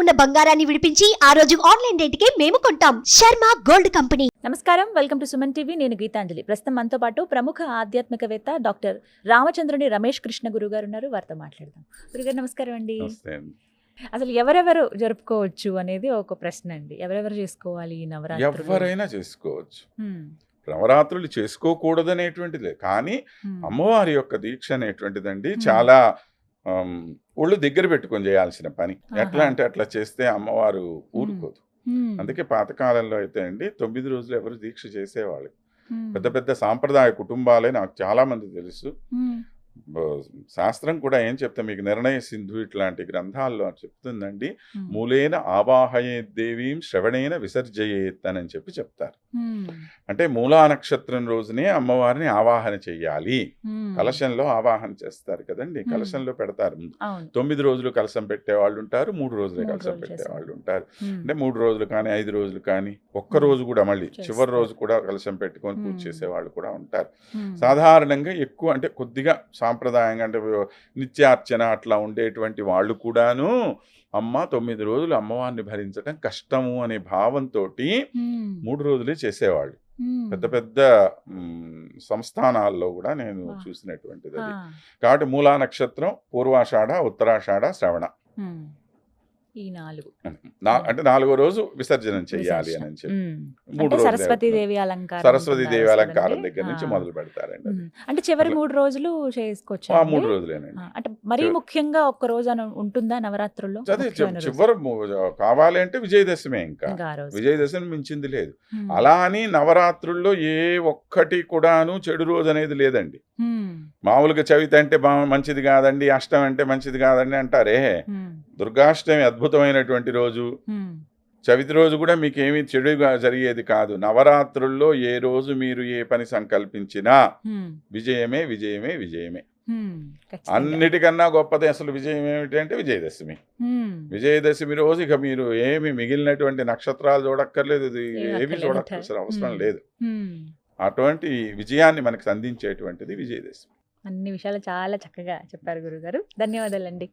ఉన్న బంగారాన్ని విడిపించి ఆ రోజు ఆన్లైన్ రేటుకే మేము కొంటాం. Sharma gold company. నమస్కారం, వెల్కమ్ టు సుమన్ టీవీ. నేను గీతాంజలి. ప్రస్తుతం మనతో పాటు ప్రముఖ ఆధ్యాత్మికవేత్త డాక్టర్ రామచంద్రుని రమేష్ కృష్ణ గురుగారు ఉన్నారు. వారితో మాట్లాడదాం. గురుగారు నమస్కారం అండి. అసలు ఎవరెవరు జరుపుకోవచ్చు అనేది ఒక ప్రశ్న అండి. ఎవరెవరు చేసుకోవాలి ఈ నవరాత్రులు? ఎవరైనా చేసుకోవచ్చు. నవరాత్రులు చేసుకోకూడదనేటువంటిది కానీ అమ్మవారి యొక్క దీక్ష అనేటువంటిదండి చాలా ఒళ్ళు దగ్గర పెట్టుకొని చేయాల్సిన పని. ఎట్లా అంటే అట్లా చేస్తే అమ్మవారు ఊరుకోదు. అందుకే పాతకాలంలో అయితే అండి 9 రోజులు ఎవరు దీక్ష చేసేవాళ్ళు. పెద్ద పెద్ద సాంప్రదాయ కుటుంబాలే నాకు చాలా మంది తెలుసు. శాస్త్రం కూడా ఏం చెప్తా మీకు, నిర్ణయ సింధు ఇట్లాంటి గ్రంథాల్లో చెప్తుందండి, మూలేన ఆవాహయే దేవీం శ్రవణేన విసర్జయేత్ అని చెప్పి చెప్తారు. అంటే మూలా నక్షత్రం రోజునే అమ్మవారిని ఆవాహన చెయ్యాలి. కలశంలో ఆవాహన చేస్తారు కదండి, కలశంలో పెడతారు. 9 రోజులు కలశం పెట్టే వాళ్ళు ఉంటారు, 3 రోజులే కలశం పెట్టే వాళ్ళు ఉంటారు. అంటే 3 రోజులు కానీ 5 రోజులు కానీ ఒక్క రోజు కూడా మళ్ళీ చివరి రోజు కూడా కలశం పెట్టుకొని పూజ చేసే వాళ్ళు కూడా ఉంటారు. సాధారణంగా ఎక్కువ అంటే కొద్దిగా సాంప్రదాయంగా అంటే నిత్యార్చన అట్లా ఉండేటువంటి వాళ్ళు కూడాను అమ్మ 9 రోజులు అమ్మవారిని భరించడం కష్టము అనే భావంతో 3 రోజులే చేసేవాళ్ళు. పెద్ద పెద్ద సంస్థానాల్లో కూడా నేను చూసినటువంటిది అది. కాబట్టి మూలా నక్షత్రం, పూర్వాషాఢ, ఉత్తరాషాఢ, శ్రవణ, ఈ 4 అంటే 4వ రోజు విసర్జనం చెయ్యాలి అని చెప్పి 3 రోజులు సరస్వతీదేవి అలంకారం, సరస్వతీదేవి అలంకారం దగ్గర నుంచి మొదలు పెడతారండి. అంటే చివరి 3 రోజులు చేసుకోవచ్చు. 3 రోజులేనండి. అంటే మరీ ముఖ్యంగా ఒక్క రోజు అని ఉంటుందా నవరాత్రుల్లో? చివరి కావాలి అంటే విజయదశమి. ఇంకా విజయదశమి మించింది లేదు. అలా అని నవరాత్రుల్లో ఏ ఒక్కటి కూడాను చెడు రోజు అనేది లేదండి. మామూలుగా చవితి అంటే మంచిది కాదండి, అష్టమి అంటే మంచిది కాదండి అంటారే. దుర్గాష్టమి అద్భుతమైనటువంటి రోజు. చవితి రోజు కూడా మీకు ఏమీ చెడుగా జరిగేది కాదు. నవరాత్రుల్లో ఏ రోజు మీరు ఏ పని సంకల్పించినా విజయమే విజయమే విజయమే. అన్నిటికన్నా గొప్పది అసలు విజయం ఏమిటి అంటే విజయదశమి. విజయదశమి రోజు ఇక మీరు ఏమి మిగిలినటువంటి నక్షత్రాలు చూడక్కర్లేదు, ఏమి చూడక్కర్సిన అవసరం లేదు. అటువంటి విజయాన్ని మనకు అందించేటువంటిది విజయదశమి. అన్ని విషయాలు చాలా చక్కగా చెప్పారు గురుగారు. ధన్యవాదాలండి.